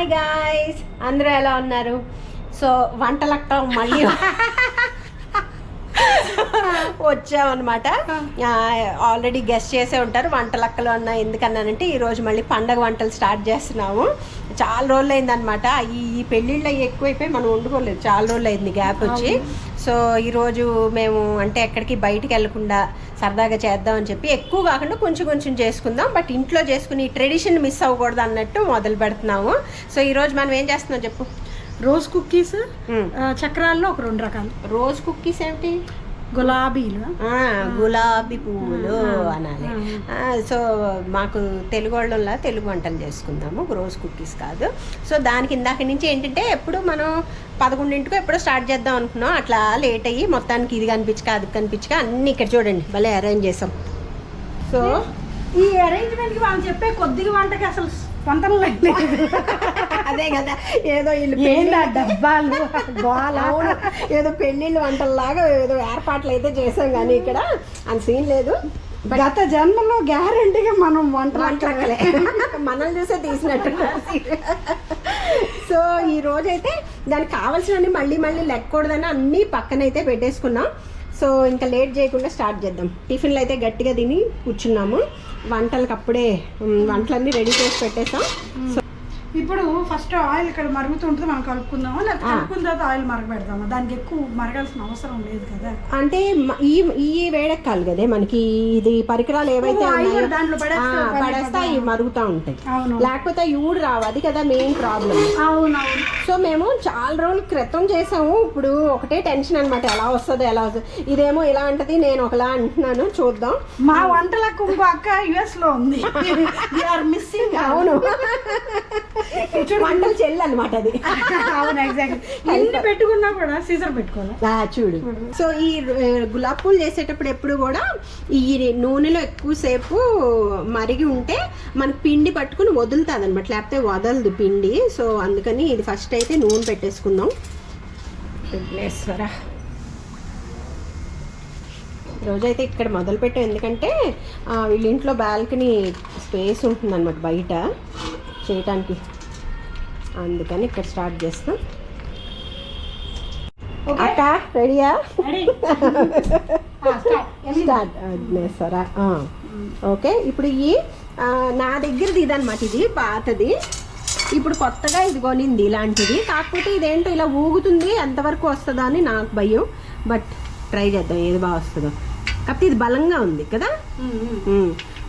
Hi guys, అందరూ ఎలా ఉన్నారు? సో వంటలక్క మళ్ళీ వచ్చామన్నమాట. ఆల్రెడీ గెస్ట్ చేసే ఉంటారు వంటలక్కలు అన్న. ఎందుకన్నానంటే ఈరోజు మళ్ళీ పండగ వంటలు స్టార్ట్ చేస్తున్నాము. చాలా రోజులు అయిందనమాట. ఈ పెళ్ళిళ్ళు అవి ఎక్కువైపోయి మనం వండుకోలేదు. చాలా రోజులు అయింది గ్యాప్ వచ్చి. సో ఈరోజు మేము అంటే ఎక్కడికి బయటికి వెళ్ళకుండా సరదాగా చేద్దామని చెప్పి ఎక్కువ కాకుండా కొంచెం కొంచెం చేసుకుందాం, బట్ ఇంట్లో చేసుకుని ఈ ట్రెడిషన్ మిస్ అవ్వకూడదు అన్నట్టు మొదలు పెడుతున్నాము. సో ఈరోజు మనం ఏం చేస్తున్నాం చెప్పు? రోజ్ కుక్కీస్, చక్రాల్లో ఒక 2 రకాలు. రోజ్ కుక్కీస్ ఏమిటి? గులాబీలు, గులాబీ పువ్వులు అనాలి. సో మాకు తెలుగు వాళ్ళలా తెలుగు వంటలు చేసుకుందాము, రోజ్ కుక్కీస్ కాదు. సో దానికి ఇందాక నుంచి ఏంటంటే ఎప్పుడు మనం 11ంటికో ఎప్పుడో స్టార్ట్ చేద్దాం అనుకున్నాం. అట్లా లేట్ అయ్యి మొత్తానికి ఇది కనిపించక అది కనిపించక అన్నీ ఇక్కడ చూడండి భలే అరేంజ్ చేసాం. సో ఈ అరేంజ్మెంట్కి వాళ్ళు చెప్పే కొద్దిగా వంటకి అసలు వంటలు లేదు. అదే కదా, ఏదో డబ్బాలు ఏదో పెళ్ళిళ్ళు వంటల్లాగా ఏదో ఏర్పాట్లు అయితే చేసాం, కానీ ఇక్కడ అంత సీన్ లేదు. గత జన్మలో గ్యారంటీగా మనం వంటలక్కలే మనల్ని చూసే తీసినట్టు. సో ఈ రోజైతే దానికి కావాల్సినవన్నీ మళ్ళీ మళ్ళీ లెక్కకూడదని అన్నీ పక్కనైతే పెట్టేసుకున్నాం. సో ఇంకా లేట్ చేయకుండా స్టార్ట్ చేద్దాం. టిఫిన్లు అయితే గట్టిగా తిని కూర్చున్నాము. వంటలకు అప్పుడే వంటలన్నీ రెడీ చేసి పెట్టేసాం. సో ఇప్పుడు ఫస్ట్ ఆయిల్ ఇక్కడ మరుగుతుంటుంది, మనం కలుపుకుందామా లేకపోతే కలుపుకున్న తర్వాత ఆయిల్ మరగబెడదామా? దానికి ఎక్కువ మరగాల్సిన అవసరం లేదు కదా. అంటే ఈ వేడెక్కాలి కదా మనకి. ఇది పరికరాలు ఏవైతే పడేస్తే అవి మరుగుతూ ఉంటాయి, లేకపోతే ఊడు రావు. అది కదా మెయిన్ ప్రాబ్లం. అవునవును. సో మేము చాలా రోజుల క్రితం చేసాము. ఇప్పుడు ఒకటే టెన్షన్ అనమాట, ఎలా వస్తుంది ఎలా వస్తుంది. ఇదేమో ఇలా అంటది, నేను ఒకలా అంటున్నాను. చూద్దాం. మా వంటలకు ఇంకో అక్క US లో ఉంది. మిస్సింగ్. అవును, వంటలు చెల్లి అనమాట అది. అవును, ఎగ్జాక్ట్లీ. ఎన్ని పెట్టుకున్నా కూడా సీజర్ పెట్టుకోవాలి. చూడు. సో ఈ గులాబ్ పూలు చేసేటప్పుడు ఎప్పుడు కూడా ఈ నూనెలో ఎక్కువసేపు మరిగి ఉంటే మనకి పిండి పట్టుకుని వదులుతుంది అనమాట, లేకపోతే వదలదు పిండి. సో అందుకని ఇది ఫస్ట్ అయితే నూనె పెట్టేసుకుందాం. రోజైతే ఇక్కడ మొదలు పెట్టాం, ఎందుకంటే వీళ్ళ ఇంట్లో బాల్కనీ స్పేస్ ఉంటుంది అనమాట బయట చేయటానికి. అందుకని ఇక్కడ స్టార్ట్ చేస్తాం. అక్క రెడీయా? స్టార్ట్ చేస్తారా? ఓకే. ఇప్పుడు నా దగ్గరది ఇదనమాట, ఇది పాతది. ఇప్పుడు కొత్తగా ఇది కొనింది ఇలాంటిది. కాకపోతే ఇదేంటో ఇలా ఊగుతుంది, ఎంతవరకు వస్తుందా అని నాకు భయం. బట్ ట్రై చేద్దాం ఏది బాగా వస్తుందో. కాకపోతే ఇది బలంగా ఉంది కదా,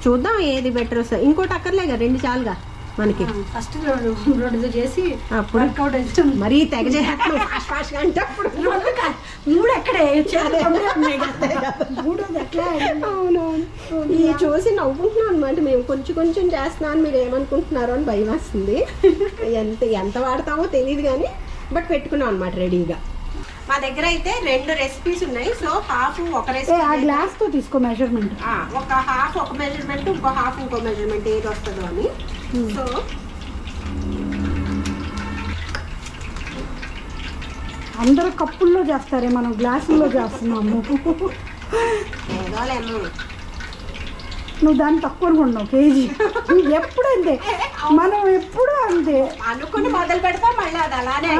చూద్దాం ఏది బెటర్ వస్తుంది. ఇంకోటి అక్కర్లేగా, 2 చాలుగా మనకి. ఫస్ట్ 2 చేసి అప్పుడు మరీ తెగ చేస్తాం ఫాస్ట్ అంటే అప్పుడు 3 ఎక్కడే. అవునవును. ఇది చూసి నవ్వుకుంటున్నాం అనమాట మేము. కొంచెం కొంచెం చేస్తున్నాను, మీరు ఏమనుకుంటున్నారో అని భయం వస్తుంది. ఎంత వాడతామో తెలియదు కానీ బట్ పెట్టుకున్నాం అనమాట రెడీగా. మా దగ్గర అయితే 2 రెసిపీస్ ఉన్నాయి. సో హాఫ్ ఒక రెసిపీ ఆ గ్లాస్ తో తీసుకో మెజర్మెంట్. ఒక హాఫ్ ఒక మెజర్మెంట్, ఇంకో హాఫ్ ఇంకో మెజర్మెంట్, ఏది వస్తుందో అని. సో అందరూ కప్పుల్లో చేస్తారే, మనం గ్లాసుల్లో చేస్తున్నాము. ఏదోలేమో, నువ్వు దాన్ని తక్కువ అనుకుంటున్నావు కేజీ. ఎప్పుడు అంతే, మనం ఎప్పుడు అంతే అనుకుని మొదలు పెడతాం, మళ్ళీ అది అలానే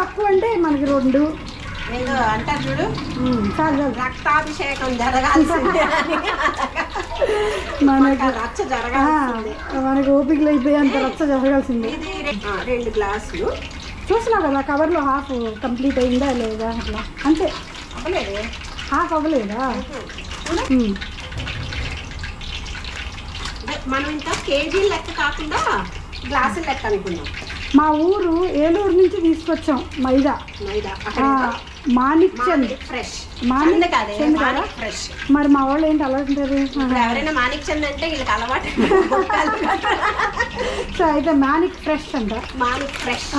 తక్కువ అంటే మనకి 2 ఏదో అంటారు చూడు, చాలు. రక్తాభిషేకం జరగాల్సిందే, మనకి ఓపికలు అయిపోయి అంత రచ్చ జరగాల్సిందే. 2 గ్లాసులు చూసినావు కదా, కవర్లో హాఫ్ కంప్లీట్ అయిందా లేదా? అట్లా అంతే. అవ్వలేదే, హాఫ్ అవ్వలేదా? మనం ఇంకా కేజీ లెక్క కాకుండా గ్లాసులు లెక్క అనుకున్నాం. మా ఊరు ఏలూరు నుంచి తీసుకొచ్చాం మైదా. మాణిక్ చంద్ ఫ్రెష్. ఫ్రెష్. మరి మా వాళ్ళు ఏంటి అలా ఉంటారు? ఎవరైనా మాణిక్ చంద్ అంటే వీళ్ళకి అలవాటు. సో అయితే మాణిక్ ఫ్రెష్ అంట. మాణిక్ ఫ్రెష్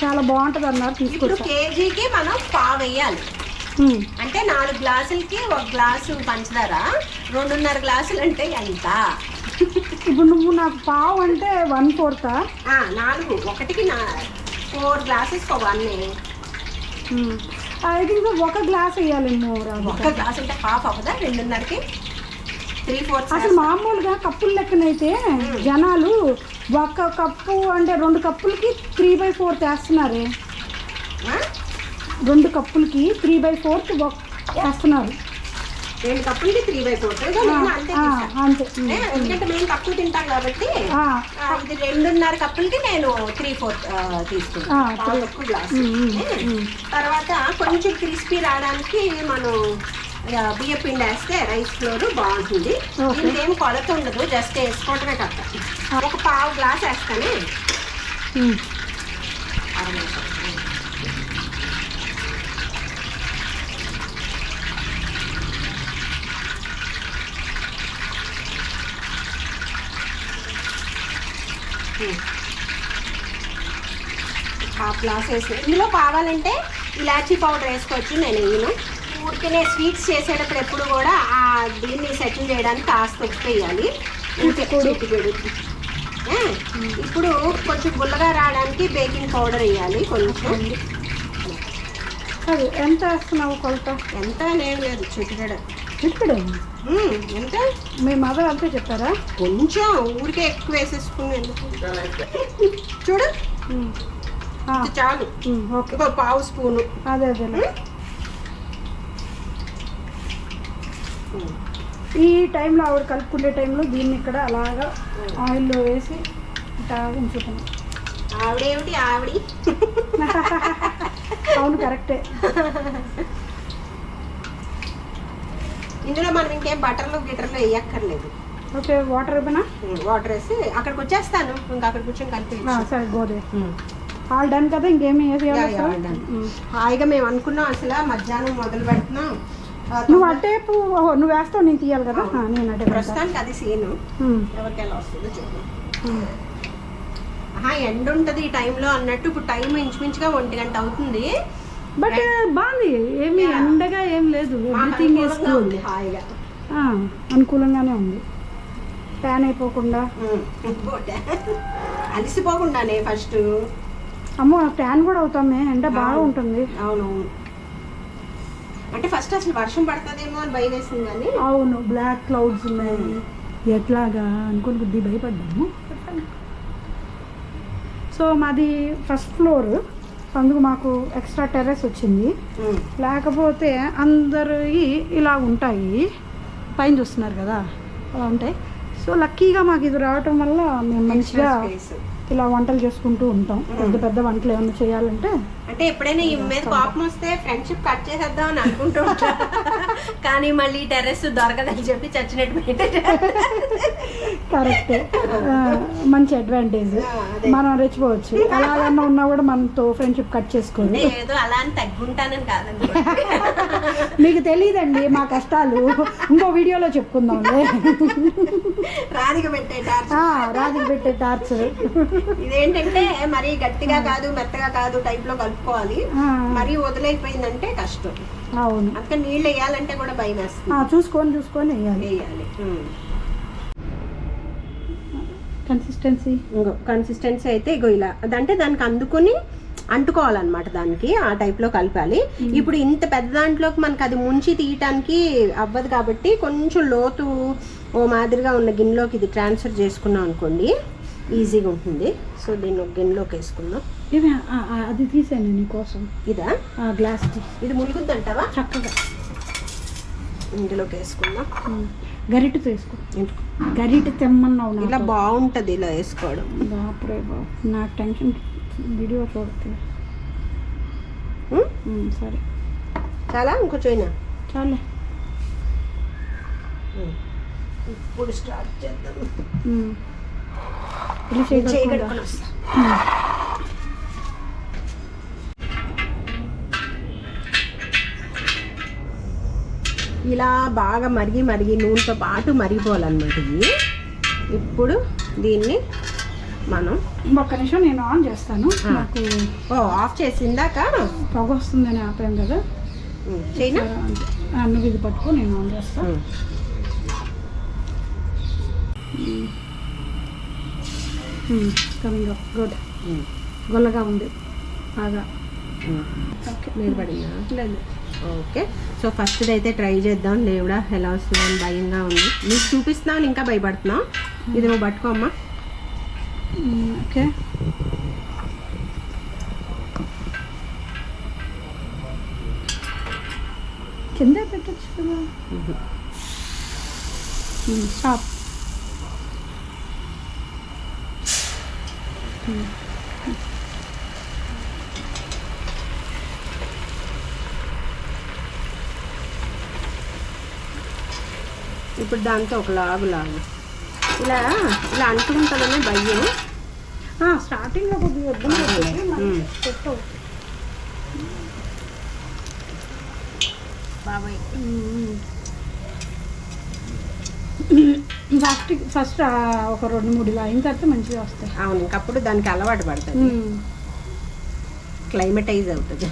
చాలా బాగుంటుంది అన్నారు, తీసుకొచ్చాం. కేజీకి మనం పావు వేయాలి. అంటే 4 గ్లాసులకి 1 గ్లాసు పంచదార, 2.5 గ్లాసులు అంటే ఎంత? ఇప్పుడు నువ్వు నాకు పావు అంటే 1/4. 4 ఒకటికి 4 గ్లాసెస్ 1. ఐ థింక్ 1 గ్లాస్ వేయాలేమో. 1 గ్లాస్ అంటే హాఫ్ అవ్వదా? 2.5కి 3/4. అసలు మామూలుగా కప్పుల లెక్కనైతే జనాలు ఒక కప్పు అంటే 2 కప్పులకి 3/4 వేస్తున్నారే. 2 కప్పులకి 3/4 వేస్తున్నారు. 2 కప్పులకి 3/4 అంతే. ఎందుకంటే మేము తక్కువ తింటాం కాబట్టి ఇది 2.5 కప్పులకి నేను 3/4 తీసుకుంటాను గ్లాస్. తర్వాత కొంచెం క్రిస్పీ రావడానికి మనం బియ్య పిండి వేస్తే రైస్ ఫ్లోర్ బాగుంటుంది. ఇంకేం కొలత ఉండదు, జస్ట్ వేసుకోవటమే తప్ప. ఒక 1/2 గ్లాస్ వేస్తానే. హాఫ్ గ్లాస్ వేసి ఇందులో కావాలంటే ఇలాచీ పౌడర్ వేసుకోవచ్చు. నేను వేయను. ఊరికే స్వీట్స్ చేసేటప్పుడు ఎప్పుడు కూడా దీన్ని సెటిల్ చేయడానికి కాస్త ఉప్పు వేయాలి. ఇప్పుడు కొంచెం గుల్లగా రావడానికి బేకింగ్ పౌడర్ వేయాలి కొంచెం. అది ఎంత వేస్తున్నావు కొలత? ఎంత నేను లేదు, చిటికెడు. ఎంత మీ మదర్ అంతే చెప్పారా? కొంచెం ఊరికే ఎక్కువ వేసేసుకుని చూడు చాలు. Okay, 1/2 spoon. అదే ఈ టైంలో ఆవిడ కలుపుకునే టైంలో దీన్ని ఇక్కడ అలాగా ఆయిల్లో వేసి ఇట్లా ఉంచుతాను. ఆవిడేమిటి ఆవిడి. అవును, కరెక్టే. ఇందులో మనం ఇంకేం బటర్లు గిటర్లు వేయక్కర్లేదు. ఓకే, వాటర్ అయిపోయినా వాటర్ వేసి అక్కడికి వచ్చేస్తాను. ఇంకా అక్కడ కూర్చొని కలిపి. సరే, గోదే ఆల్ డన్ కదా, ఇంకేమి హాయిగా మేము అనుకున్నాం అసలు మధ్యాహ్నం మొదలు పెడుతున్నాం. నువ్వు అటేపు నువ్వు వేస్తావు, నేను తీయాలి కదా. నేను అటే ప్రస్తుతానికి అది సీను. ఎవరికి ఎలా వస్తుందో చూద్దాం. ఎండ ఉంటుంది ఈ టైంలో అన్నట్టు. ఇప్పుడు టైం ఇంచుమించుగా 1 గంట అవుతుంది. బట్ బాగుంది, ఏమి ఎండగా ఏం లేదు. Everything is cool. హాయిగా అనుకూలంగానే ఉంది. ఫ్యాన్ అయిపోకుండా, అలిసిపోకుండానే. ఫస్ట్ అమ్మో ఫ్యాన్ కూడా అవుతామే, ఎండ బాగా ఉంటుంది. అవునవును, అంటే ఫస్ట్ అసలు వర్షం పడుతుందేమో అని భయం వేసింది కానీ. అవును, బ్లాక్ క్లౌడ్స్ ఉన్నాయి. ఎట్లాగా అనుకుని కొద్ది భయపడ్డాము. సో మాది ఫస్ట్ ఫ్లోర్, అందుకు మాకు ఎక్స్ట్రా టెర్రస్ వచ్చింది. లేకపోతే అందరికి ఇలా ఉంటాయి, పైన చూస్తున్నారు కదా, అలా ఉంటాయి. సో లక్కీగా మాకు ఇది రావటం వల్ల మేము మంచిగా ఇలా వంటలు చేసుకుంటూ ఉంటాం. పెద్ద పెద్ద వంటలు ఏమైనా చేయాలంటే. అంటే ఎప్పుడైనా ఈ మీద కోపం వస్తే ఫ్రెండ్షిప్ కట్ చేసేద్దాం అని అనుకుంటూ ఉంటాం. కానీ మళ్ళీ టెర్రస్ దొరకదని చెప్పి చచ్చినట్టు కరెక్టే, మంచి అడ్వాంటేజ్. మనం రెచ్చిపోవచ్చు. అలాగన్నా ఉన్నా కూడా మనతో ఫ్రెండ్షిప్ కట్ చేసుకోండి. ఏదో అలా అని తగ్గుంటానని కాదండి. మీకు తెలియదండి మా కష్టాలు, ఇంకో వీడియోలో చెప్పుకుందాంలే. రాధిక పెట్టే టార్చర్. ఇదేంటంటే మరి గట్టిగా కాదు మెత్తగా కాదు టైప్ లో కలుపుకోవాలి. మరి వదిలేకపోయిందంటే కష్టం. అవును, అందుకే నీళ్ళు వేయాలంటే కూడా భయం వేస్తుంది. చూసుకొని వేయాలి. కన్సిస్టెన్సీ అయితే ఇగో ఇలా అదంటే దానికి అందుకుని అంటుకోవాలన్నమాట. దానికి ఆ టైప్లో కలపాలి. ఇప్పుడు ఇంత పెద్ద దాంట్లోకి మనకు అది ముంచి తీయటానికి అవ్వదు కాబట్టి కొంచెం లోతు ఓ మాదిరిగా ఉన్న గిన్నెలోకి ఇది ట్రాన్స్ఫర్ చేసుకున్నాం అనుకోండి, ఈజీగా ఉంటుంది. సో దీన్ని ఒక గిన్నెలోకి వేసుకుందాం. అది తీసాను నీకోసం. ఇదా గ్లాస్ ఇది ములుగుద్దంటావా? చక్కగా ఇందులోకి వేసుకుందాం. గరిటెతో వేసుకో. గరిటె తెమ్మన్నావు. ఇలా బాగుంటుంది ఇలా వేసుకోవడం. బాపురే బాబు, నాకు టెన్షన్. వీడియో చూడట్లేదు. సరే చాలా ఇంకొంచెం చాలే. ఇప్పుడు స్టార్ట్ చేద్దాం. ఇలా బాగా మరిగి నూనెతో పాటు మరిగిపోవాలన్నమాట ఇది. ఇప్పుడు దీన్ని మనం ఒక్క నిమిషం నేను ఆన్ చేస్తాను. నాకు ఆఫ్ చేసిందాక పొగ వస్తుందని ఆపాం కదా. చైనా నువ్వు ఇది పట్టుకో, నేను ఆన్ చేస్తాను. Coming up good. గొల్లగా ఉంది బాగా. నిలబడిందా? లేదు. ఓకే, సో ఫస్ట్ అయితే ట్రై చేద్దాం. దేవుడా ఎలా వస్తుందని భయంగా ఉంది. నీకు చూపిస్తున్నాను, ఇంకా భయపడుతున్నావు. ఇది నువ్వు పట్టుకోమ్మా. ఓకే. కింద పెట్టచ్చు కదా. స్టాప్. ఇప్పుడు దాంతో ఒక లాగు ఇలా ఇలా అంటుంటుందనే భయం. స్టార్టింగ్లో కొద్దిగా ఇబ్బంది పెట్టవు బాబాయ్. ఫస్ట్ ఒక 2-3 అయిన తర్వాత మంచిగా వస్తాయి. అవును, ఇంకప్పుడు దానికి అలవాటు పడుతుంది, క్లైమటైజ్ అవుతుంది.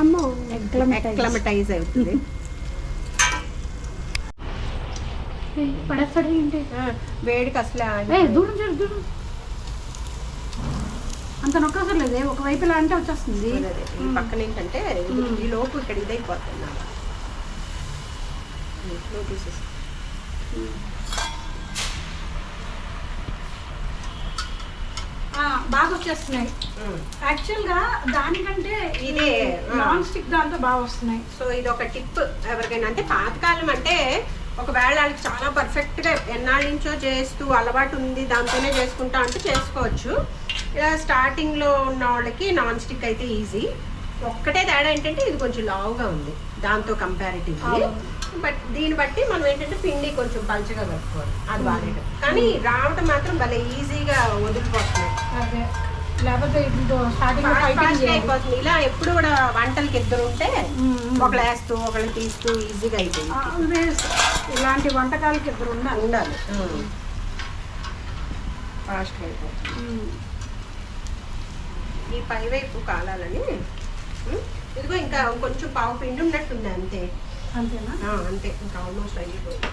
అమ్మో, క్లైమటైజ్ అవుతుంది. పడేస్తాడు ఏంటి వేడికి అసలు దూరం దూరం అంత నొక్కసలేదే, ఒకవైపు ఇలా అంటే వచ్చేస్తుంది. ఈ పక్కన ఏంటంటే ఈ లోపు ఇక్కడ ఇదైపోతుంది. బాగా వచ్చేస్తున్నాయి. యాక్చువల్గా దానికంటే ఇదే నాన్ స్టిక్ దాంతో బాగా వస్తున్నాయి. సో ఇది ఒక టిప్ ఎవరికైనా, అంటే పాతకాలం అంటే ఒకవేళ వాళ్ళకి చాలా పర్ఫెక్ట్గా ఎన్నాళ్ళ నుంచో చేస్తూ అలవాటు ఉంది, దాంతోనే చేసుకుంటా అంటే చేసుకోవచ్చు. ఇలా స్టార్టింగ్లో ఉన్న వాళ్ళకి నాన్ స్టిక్ అయితే ఈజీ. ఒక్కటే తేడా ఏంటంటే ఇది కొంచెం లావుగా ఉంది దాంతో కంపారిటివ్లీ. బట్ దీన్ని బట్టి మనం ఏంటంటే పిండి కొంచెం పలుచగా కలుపుకోవాలి, అది బాగాలేదు. కానీ రావటం మాత్రం భలే ఈజీగా వదిలిపోతున్నాయి. లేకపోతే అయిపోతుంది. ఇలా ఎప్పుడు కూడా వంటలకి ఇద్దరు ఉంటే ఒకళ్ళు వేస్తూ ఒకళ్ళు తీస్తూ ఈజీగా అయిపోయింది. ఇలాంటి వంటకాలకి ఇద్దరు ఉండాలి. ఫాస్ట్గా అయిపోతుంది. ఈ పై వైపు కాలాలని ఇదిగో ఇంకా కొంచెం పావు పిండి ఉన్నట్టుంది, అంతే. అంతేనా? అంతే, ఇంకా ఆల్మోస్ట్ అయిపోయింది.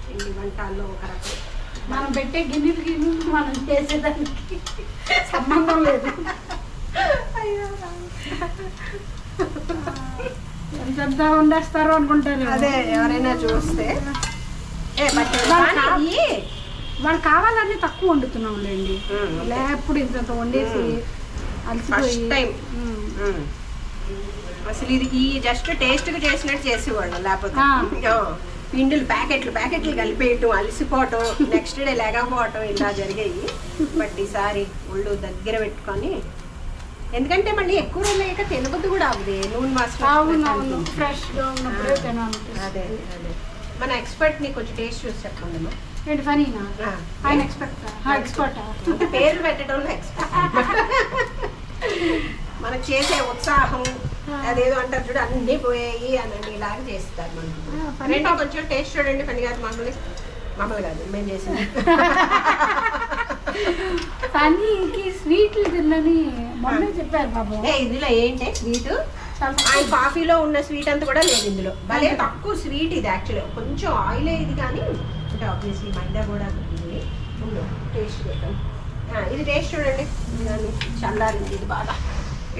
పిండి వంటల్లో ఒక రకం మనం పెట్టే గిన్నెలు మనం చేసేదానికి సంబంధం లేదు. ఎంత వండేస్తారో అనుకుంటారు. అదే ఎవరైనా చూస్తే వాళ్ళు కావాలని తక్కువ వండుతున్నాం లేండి. లేప్పుడు ఇంత వండేసి ఫస్ట్ టైం అసలు ఇది ఈ జస్ట్ టేస్ట్గా చేసినట్టు చేసేవాళ్ళు. లేకపోతే పిండిలు ప్యాకెట్లు కలిపేయటం, అలసిపోవటం, నెక్స్ట్ డే లేకపోవటం ఇలా జరిగాయి. బట్ ఈసారి ఒళ్ళు దగ్గర పెట్టుకొని, ఎందుకంటే మళ్ళీ ఎక్కువ రోజులు అయ్యాక తినబుద్ధి కూడా అవ్వదు. నూనె వాసన ఫ్రెష్గా ఉన్నప్పుడే తినాలి. అదే మన ఎక్స్పర్ట్ని కొంచెం టేస్ట్ చూసి చెప్పండి అమ్మా. ఏంటి ఫనీనా? ఆయన ఎక్స్పర్ట్ పేర్లు పెట్టడంలో ఎక్స్పర్ట్. మనకు చేసే ఉత్సాహం అదేదో అంటారు చూడు, అన్నీ పోయాయి అని ఇలాగా చేస్తారు మనకి. కొంచెం టేస్ట్ చూడండి పని కాదు, మమ్మల్ని కాదు మేము చేసింది. పనికి స్వీట్లు తిన్నని మమ్మీ చెప్పారు బాబు. ఇందులో ఏంటి స్వీట్? ఆయన కాఫీలో ఉన్న స్వీట్ అంతా కూడా లేదు ఇందులో. భలే తక్కువ స్వీట్ ఇది. యాక్చువల్లీ కొంచెం ఆయిల్ ఇది, కానీ అంటే ఆబ్వియస్లీ మైదా కూడా ఉంది. టేస్ట్ చేద్దాం. ఇది టేస్ట్ చూడండి, చల్లారింది ఇది బాగా.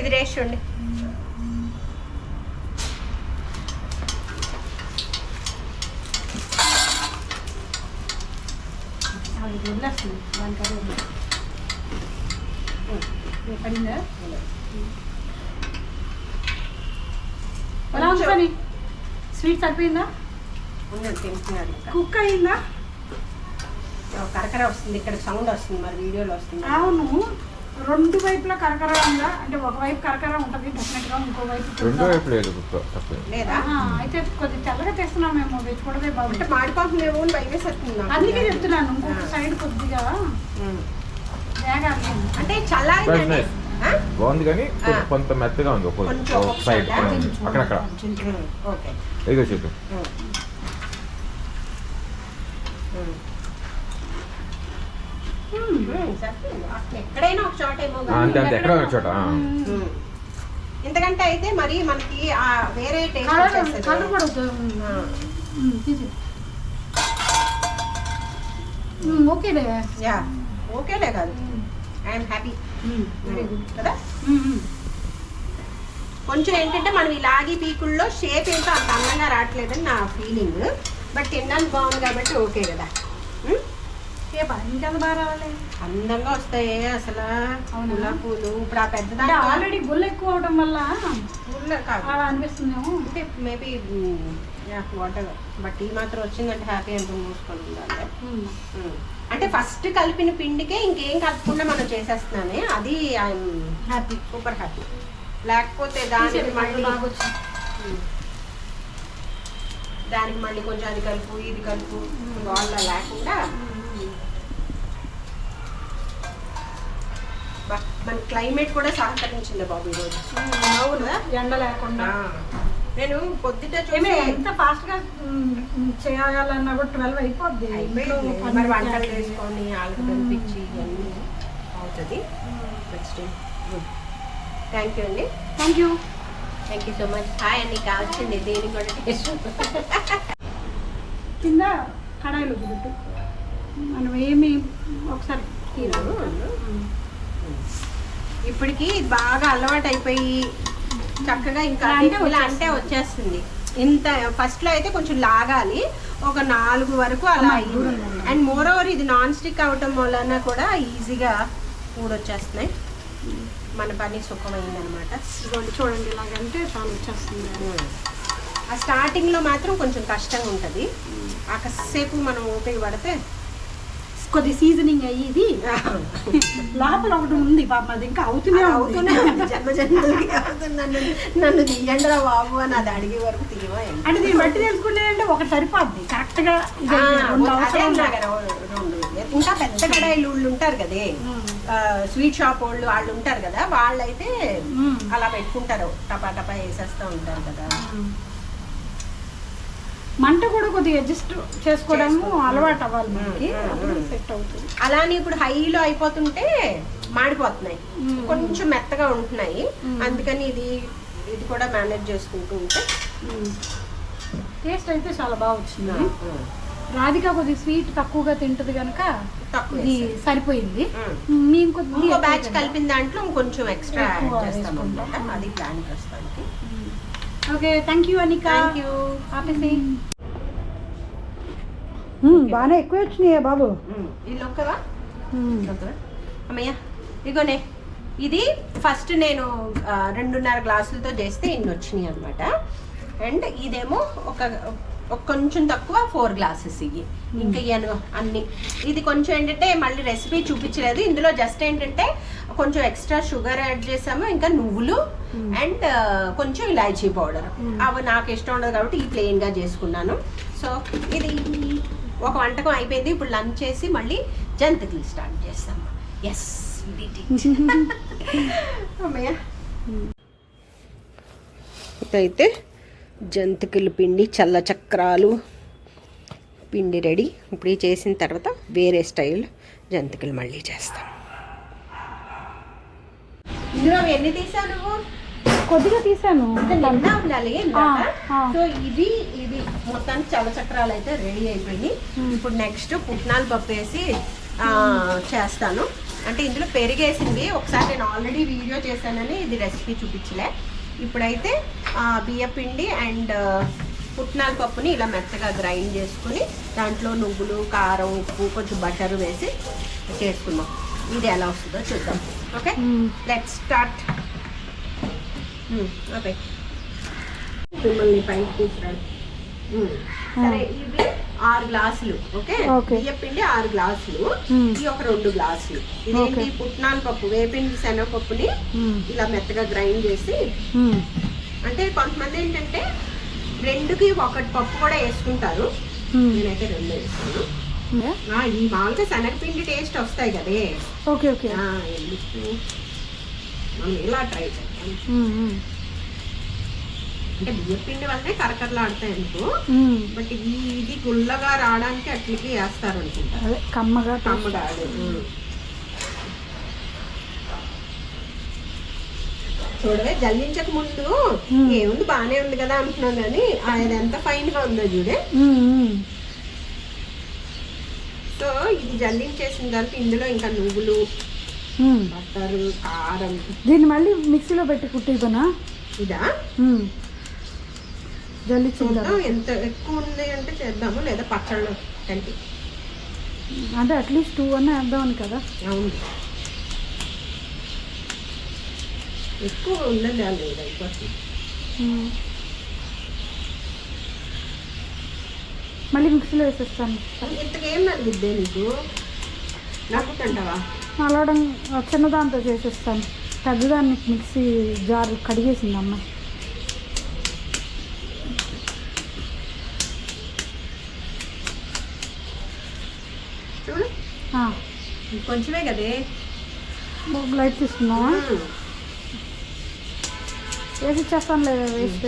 ఇది టేస్ట్ చూడండి. పడిందా? ఎలా ఉంది పని? స్వీట్ సరిపోయిందా? కుక్ అయిందా? కరకర వస్తుంది, ఇక్కడ సౌండ్ వస్తుంది, మరి వీడియోలో వస్తుంది. అవును, రెండు వైపులా కరకర ఉందా? అంటే ఒకవైపు కరకర ఉంటుంది డెఫినెట్గా, ఇంకో వైపు లేదా? అయితే కొద్దిగా తెల్లగా తెస్తున్నామేమో, వెచ్చుకోవడమే బాగుంటుంది. మాడిపోతుందేమో అని భయమేసేస్తుంది. అందుకే చెప్తున్నాను, ఇంకొక సైడ్ కొద్దిగా వేగాలి. అంటే చల్లారి బాగుంది, కానీ కొంత మెత్తగా ఉంది. సైడ్ అక్కడక్కడ ఇదిగో చెప్పు. ఎక్కడైనా ఒక చోట ఏమో, ఎక్కడ ఒక చోట. ఎందుకంటే అయితే మరి మనకి వేరే టేస్ట్ ఓకేలే. యా ఓకేలే కాదు, ఐఎమ్ హ్యాపీ కదా. కొంచెం ఏంటంటే మనం ఇలాగే పీకుల్లో షేప్ ఏంటో అంత అందంగా రావట్లేదని నా ఫీలింగ్. బట్ తినడానికి బాగుంది కాబట్టి ఓకే కదా. ఏ పని ఇంకెంత బాగా రావాలి. అందంగా వస్తాయి అసలు అవునా? గులాబీ పూలు. ఇప్పుడు ఆ పెద్ద అంటే దాంట్లో ఆల్రెడీ గుళ్ళు ఎక్కువ అవడం వల్ల పూలు కాదు, అలా అనిపిస్తుందేమో. అంటే మేబీ వాటర్ బట్ ఈ మాత్రం వచ్చిందంటే హ్యాపీ అంటూ మూసుకొని ఉండాలి. అంటే ఫస్ట్ కలిపిన పిండికే ఇంకేం కలపకుండా మనం చేసేస్తున్నానే, అది ఐఎమ్ హ్యాపీ. Super happy. లేకపోతే దానికి మళ్ళీ బాగా వచ్చింది. దానికి మళ్ళీ కొంచెం అది కలుపు ఇది కలుపు వాళ్ళ లేకుండా మన క్లైమేట్ కూడా సహకరించింది బాబు ఈరోజు. అవునా, ఎండ లేకుండా. నేను పొద్దుట ఏమే ఎంత ఫాస్ట్ గా చేయాలన్నా కూడా 12 అయిపోద్ది. మరి వంటలు చేసుకొని వాళ్ళకి కనిపించి ఇవన్నీ అవుతుంది. థ్యాంక్ యూ అండి. Thank you so much. Hi అండి, కావచ్చండి దేనికి కూడా టేస్ట్. కింద కడాయిలు పెట్టు, మనం ఏమి ఒకసారి ఇప్పటికి బాగా అలవాటు అయిపోయి చక్కగా ఇంకా అంటే వచ్చేస్తుంది. ఇంత ఫస్ట్ లో అయితే కొంచెం లాగాలి, ఒక 4 వరకు అలా అయ్యింది. అండ్ మోర్ ఓవర్ ఇది నాన్ స్టిక్ అవటం వలన కూడా ఈజీగా ఊడొచ్చేస్తున్నాయి. మన పని సుఖమైంది అనమాట. చూడండి, ఇలాగంటే చాలా వచ్చేస్తుంది. ఆ స్టార్టింగ్ లో మాత్రం కొంచెం కష్టంగా ఉంటుంది. ఆ కాసేపు మనం ఓపిక పడితే కొద్ది సీజనింగ్ అయ్యి ఇది లోపల ఒకటి ఉంది పాప, అది ఇంకా అవుతూనే జన్మజన్మలకి నన్ను తీయండిరా బాబు అని అది అడిగే వరకు తీయవా. అంటే దీన్ని బట్టి తెలుసుకుంటే అంటే ఒకటి సరిపోద్ది కరెక్ట్ గా. ఇంకా పెద్ద కడాయిలు వాళ్ళు ఉంటారు కదే, స్వీట్ షాప్ వాళ్ళు ఉంటారు కదా, వాళ్ళైతే అలా పెట్టుకుంటారు, టపా టపా వేసేస్తూ ఉంటారు కదా. మంట కూడా కొద్దిగా అడ్జస్ట్ చేసుకోవడము అలవాటు అవ్వాలి మనకి, సెట్ అవుతుంది. అలానే ఇప్పుడు హైలో అయిపోతుంటే మాడిపోతున్నాయి, కొంచెం మెత్తగా ఉంటున్నాయి. అందుకని ఇది కూడా మేనేజ్ చేసుకుంటూ ఉంటే టేస్ట్ అయితే చాలా బాగా వచ్చింది. రాధిక కొద్దిగా స్వీట్ తక్కువగా తింటది కనుక ఇది సరిపోయింది. మేము ఇంకో బ్యాచ్ కలిపిన దాంట్లో కొంచెం ఎక్స్ట్రా యాడ్ చేస్తాం అన్నమాట, అది ప్లాన్ ప్రస్తుతానికి. Okay, thank you Anika. Thank you. బాగానే ఎక్కువ వచ్చినాయా బాబు. వీళ్ళు ఒక్కవా అమ్మయ్య ఇగోనే. ఇది ఫస్ట్ నేను 2.5 గ్లాసులతో చేస్తే ఇన్ని వచ్చినాయి అనమాట. అండ్ ఇదేమో కొంచెం తక్కువ 4 గ్లాసెస్ ఇవి. ఇంకా ఇవన్నీ అన్ని ఇది కొంచెం ఏంటంటే మళ్ళీ రెసిపీ చూపించలేదు, ఇందులో జస్ట్ ఏంటంటే కొంచెం ఎక్స్ట్రా షుగర్ యాడ్ చేసాము, ఇంకా నువ్వులు అండ్ కొంచెం ఇలాచీ పౌడర్. అవి నాకు ఇష్టం ఉండదు కాబట్టి ఈ ప్లెయిన్గా చేసుకున్నాను. సో ఇది ఒక వంటకం అయిపోయింది. ఇప్పుడు లంచ్ చేసి మళ్ళీ జంతికలు స్టార్ట్ చేస్తాము. ఎస్ అయితే జంతికల పిండి, చల్ల చక్రాలు పిండి రెడీ. ఇప్పుడు చేసిన తర్వాత వేరే స్టైల్ జంతికలు మళ్ళీ చేస్తాం. ఇందులో ఎన్ని తీసావు నువ్వు? కొద్దిగా తీసాను, ఉండాలి. సో ఇది మొత్తానికి చల్ల చక్రాలు అయితే రెడీ అయిపోయింది. ఇప్పుడు నెక్స్ట్ పుట్నాల పప్పు వేసి చేస్తాను. అంటే ఇందులో పెరిగేసింది, ఒకసారి నేను ఆల్రెడీ వీడియో చేశానని ఇది రెసిపీ చూపించలే. ఇప్పుడైతే బియ్యపిండి అండ్ పుట్నాల పప్పుని ఇలా మెత్తగా గ్రైండ్ చేసుకుని దాంట్లో నువ్వులు, కారం, ఉప్పు, కొంచెం బటర్ వేసి చేసుకుందాం. ఇది ఎలా వస్తుందో చూద్దాం. Okay, let's start. ఓకే, మిమ్మల్ని పైకి తీసుకురాడు. సరే, ఇవి 6 గ్లాసులు. ఓకే, బియ్యపిండి 6 గ్లాసులు, ఇది ఒక 2 గ్లాసులు. ఇదేంటి పుట్నాల పప్పు, వేపిండి శనగపప్పుని ఇలా మెత్తగా గ్రైండ్ చేసి, అంటే కొంతమంది ఏంటంటే 2కి 1 పప్పు కూడా వేసుకుంటారు, నేనైతే 2 వేస్తాను. ఈ మామూలుగా శనగపిండి టేస్ట్ వస్తాయి కదే. ఓకే ఓకే, మనం ఇలా ట్రై చేద్దాం. అంటే బియ్యపిండి వల్లనే కరకరలాడతాయి అనుకో, బట్ ఇది గుల్లగా రావడానికి అట్లకి వేస్తారు అనుకుంటా, కమ్మగా చూడవే. జల్లించక ముందు ఏముంది బానే ఉంది కదా అనుకున్నాం, కానీ అది ఎంత ఫైన్ గా ఉందో చూడే. సో ఇది జల్లించేసిన తర్వాత ఇందులో ఇంకా నువ్వులు, బట్టర్, కారం. దీన్ని మళ్ళీ మిక్సీలో పెట్టి కుట్టిపోనా? ఇదా జల్లి చూద్దాం ఎంత ఎక్కువ ఉంది అంటే చేద్దాము, లేదా పచ్చళ్ళు కంటి అంటే అట్లీస్ట్ 2 అన్న వేద్దామని కదా. అవును, ఎక్కువ ఉందండి లేదు అయిపోతుంది. మళ్ళీ మిక్సీలో వేసేస్తాను. ఇంతకేం నలిగిద్దే నీకు, నలుగుతుంటావా? నలవడం చిన్నదాంతో చేసేస్తాను. పెద్దదాన్ని మిక్సీ జార్ కడిగేసింది అమ్మ. చూడు కొంచెమే కదే, లైట్ తీసుకున్నావా? వేసి ఇచ్చేస్తాను లేదా వేస్ట్.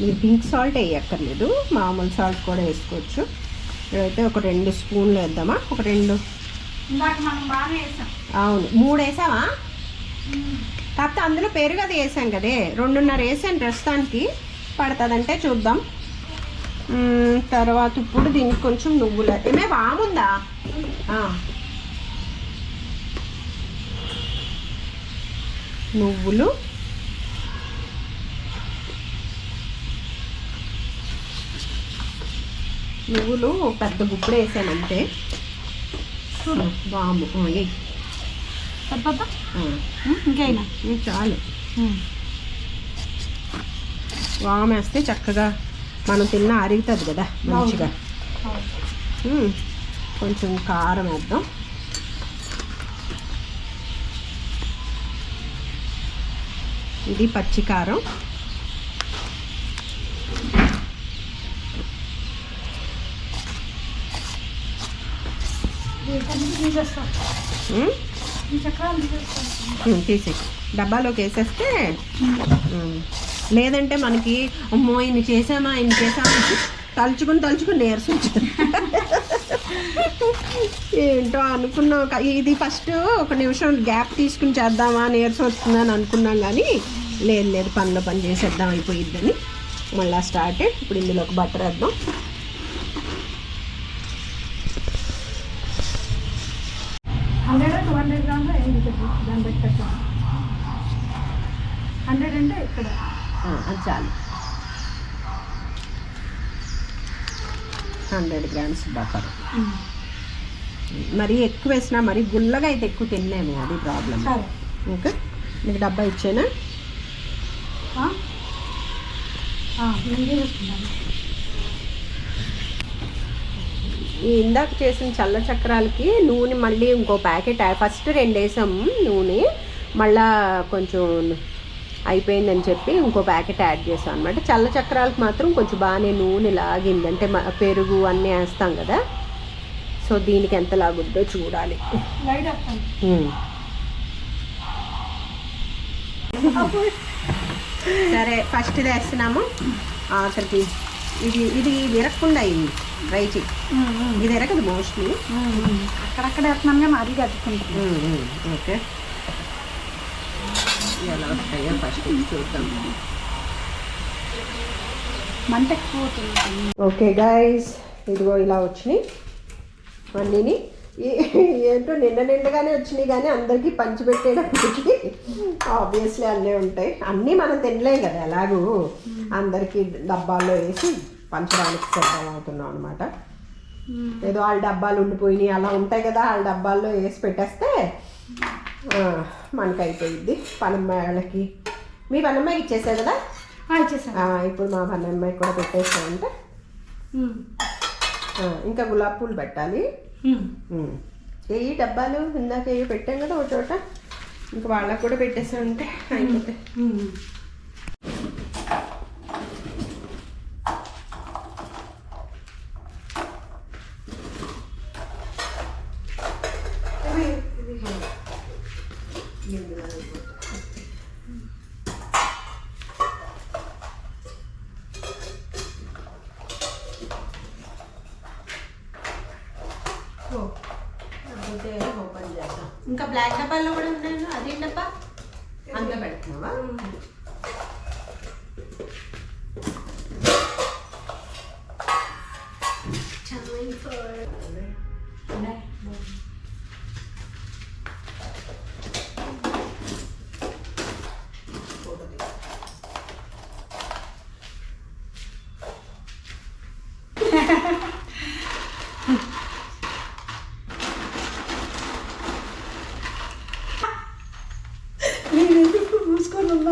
మీరు పింక్ సాల్ట్ వేయక్కర్లేదు, మామూలు సాల్ట్ కూడా వేసుకోవచ్చు. ఇక్కడైతే ఒక 2 స్పూన్లు వేద్దామా? ఒక 2. ఇందాక మనం బాగానే వేసాం. అవును, 3 వేసావా? కాకపోతే అందులో పెరుగు అది వేసాం కదే, 2.5 వేసాను ప్రస్తుతానికి. పడుతుందంటే చూద్దాం. తర్వాత ఇప్పుడు దీనికి కొంచెం నువ్వులు ఏమే బాగుందా? నువ్వులు, పెద్ద గుప్పుడు వేసాను అంతే. వాము సరిపోతా ఇంకైనా చాలు. వాము వేస్తే చక్కగా మనం తిన్న అరుగుతుంది కదా మంచిగా. కొంచెం కారం వేద్దాం. ఇది పచ్చి కారం. తీసి డబ్బాలోకి వేసేస్తే, లేదంటే మనకి అమ్మో ఇన్ని చేసామా తలుచుకుని నీరసం ఏంటో అనుకున్నాం. ఇది ఫస్ట్ ఒక నిమిషం గ్యాప్ తీసుకుని చేద్దామా, నీరసం వస్తుందని అనుకున్నాం, కానీ లేదు పనిలో పని చేసేద్దాం అయిపోయిద్దని మళ్ళీ స్టార్ట్. ఇప్పుడు ఇందులో ఒక బటర్ వేద్దాం. అంటే ఇక్కడ అది చాలు. 100 grams బటర్. మరి ఎక్కువ వేసినా మరి గుల్లగా అయితే ఎక్కువ తినలేము, అది ప్రాబ్లం. ఓకే, మీకు డబ్బా ఇచ్చానా? ఇందాక చేసిన చల్ల చక్రాలకి నూనె మళ్ళీ ఇంకో ప్యాకెట్ ఫస్ట్ 2 వేసాం నూనె, మళ్ళా కొంచెం అయిపోయిందని చెప్పి ఇంకో ప్యాకెట్ యాడ్ చేసాం అనమాట. చల్ల చక్రాలకు మాత్రం కొంచెం బాగానే నూనె లాగింది, అంటే పెరుగు అన్నీ వేస్తాం కదా. సో దీనికి ఎంత లాగుద్దో చూడాలి. సరే ఫస్ట్ ఇది వేస్తున్నాము. ఆఖరికి ఇది విరక్కుండా అయింది, ట్రై చెయ్యి. ఇది ఎరగదు మోస్ట్లీ, అక్కడక్కడ వేస్తున్నాను కానీ అది కట్టుకుంటాను. ఓకే, ఎలా వస్తాయో ఫస్ట్ చూద్దాం. మంట ఎక్కువ అవుతుంది. ఓకే గైస్, ఇదిగో ఇలా వచ్చినాయి అన్నీని. ఏంటో నిండుగానే వచ్చినాయి, కానీ అందరికీ పంచిపెట్టేటప్పటికి ఆబ్వియస్లీ అన్నీ ఉంటాయి. అన్నీ మనం తినలేం కదా, ఎలాగూ అందరికీ డబ్బాల్లో వేసి పంచడానికి సిద్ధం అవుతున్నాం అనమాట. ఏదో వాళ్ళ డబ్బాలు ఉండిపోయినాయి అలా ఉంటాయి కదా, వాళ్ళ డబ్బాల్లో వేసి పెట్టేస్తే మనకి అయిపోయింది. పనమ్మాయిలకి, మీ పనమ్మాయికి ఇచ్చేసా కదా? ఇప్పుడు మా పనమ్మాయికి కూడా పెట్టేసామంటే ఇంకా గులాబీ పూలు పెట్టాలి. ఏ డబ్బాలు ఇందాక ఏవి పెట్టాం కదా ఒక చోట, ఇంకా వాళ్ళకి కూడా పెట్టేసామంటే అయిపోతాయి. ఓపెన్ చేద్దాం. ఇంకా బ్లాక్ డబ్బాల్లో కూడా ఉన్నాయి, అదే డబ్బా అందులో పెడుతున్నావా?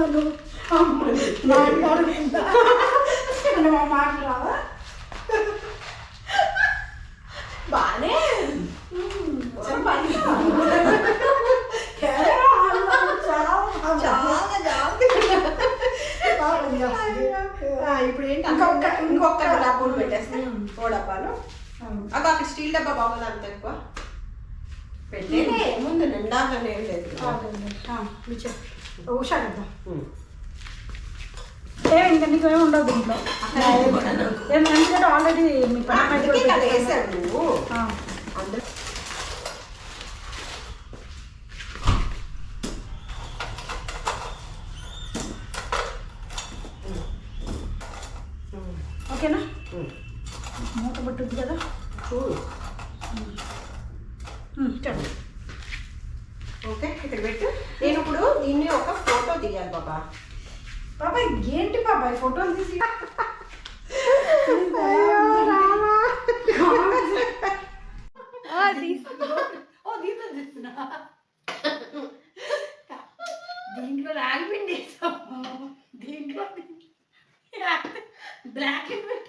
అనుకున్నాను. మాట్లాడుకుంటా మా మాటలు రావా? బానే ఇప్పుడు ఏంటి ఇంకొక డబ్బాలు పెట్టేస్తాయి. ఓ డబ్బాలు అక్కడ స్టీల్ డబ్బా బాగుంది అంత ఎక్కువ పెట్టేనే ముందు నిండాకనే ఏం లేదు. ఉషా కదా ఇంకా నీకు ఏమి ఉండవు దీంట్లో. ఎందుకంటే ఆల్రెడీ మీ పని వేసాడు నువ్వు అందులో. ఓకేనా? మూత పట్టుద్ది కదా. చెప్పండి. ఓకే ఇక్కడ పెట్టు. నేను ఇప్పుడు దీన్ని ఒక ఫోటో తీయాలి బాబా. బాబాయ్ ఏంటి బాబాయ్ ఫోటోలు తీసి దీంట్లో రాగిపిండి దీంట్లో బ్లాక్ అండ్ వైట్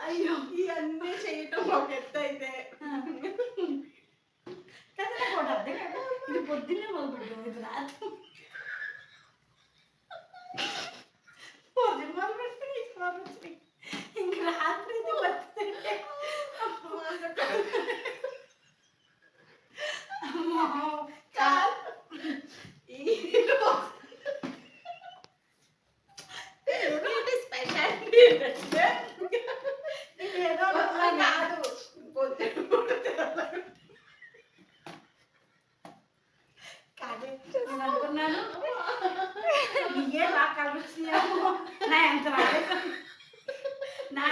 అయ్యో ఇవన్నీ చేయటం ఒక ఎత్తు అయితే అర్థం కదా. ఇది పొద్దున్నే మొదలుపెట్టాము, ఇది రాత్రి పొద్దున్న మొదలుపెట్టి ఇంక రాత్రి ఇది వస్తుంటే అనుకున్నాను నీకే బాగా కలుస్తున్నాము నా ఎంత నా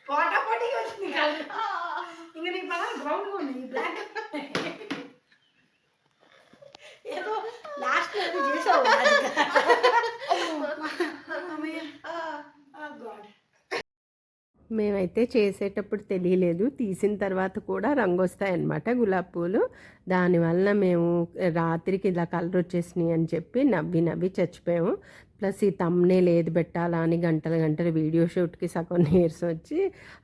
పోటా పోటీగా వచ్చింది కాదు. ఇంకా నీ పదాలు గ్రౌండ్ ఉంది ఈ బ్లాక్ ఏదో లాస్ట్ చేసావు. మేమైతే చేసేటప్పుడు తెలియలేదు, తీసిన తర్వాత కూడా రంగు వస్తాయన్నమాట గులాబీ పూలు. దానివల్ల మేము రాత్రికి ఇలా కలర్ వచ్చేసినాయి అని చెప్పి నవ్వి నవ్వి చచ్చిపోయాము. ప్లస్ ఈ తమ్నేల్ ఏది పెట్టాలా అని గంటలు గంటలు వీడియో షూట్కి సగం నీరసం వచ్చి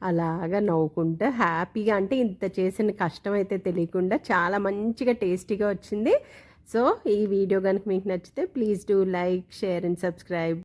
అలాగా నవ్వుకుంటా హ్యాపీగా, అంటే ఇంత చేసిన కష్టం అయితే తెలియకుండా చాలా మంచిగా టేస్టీగా వచ్చింది. సో ఈ వీడియో కనుక మీకు నచ్చితే please do like, share and subscribe.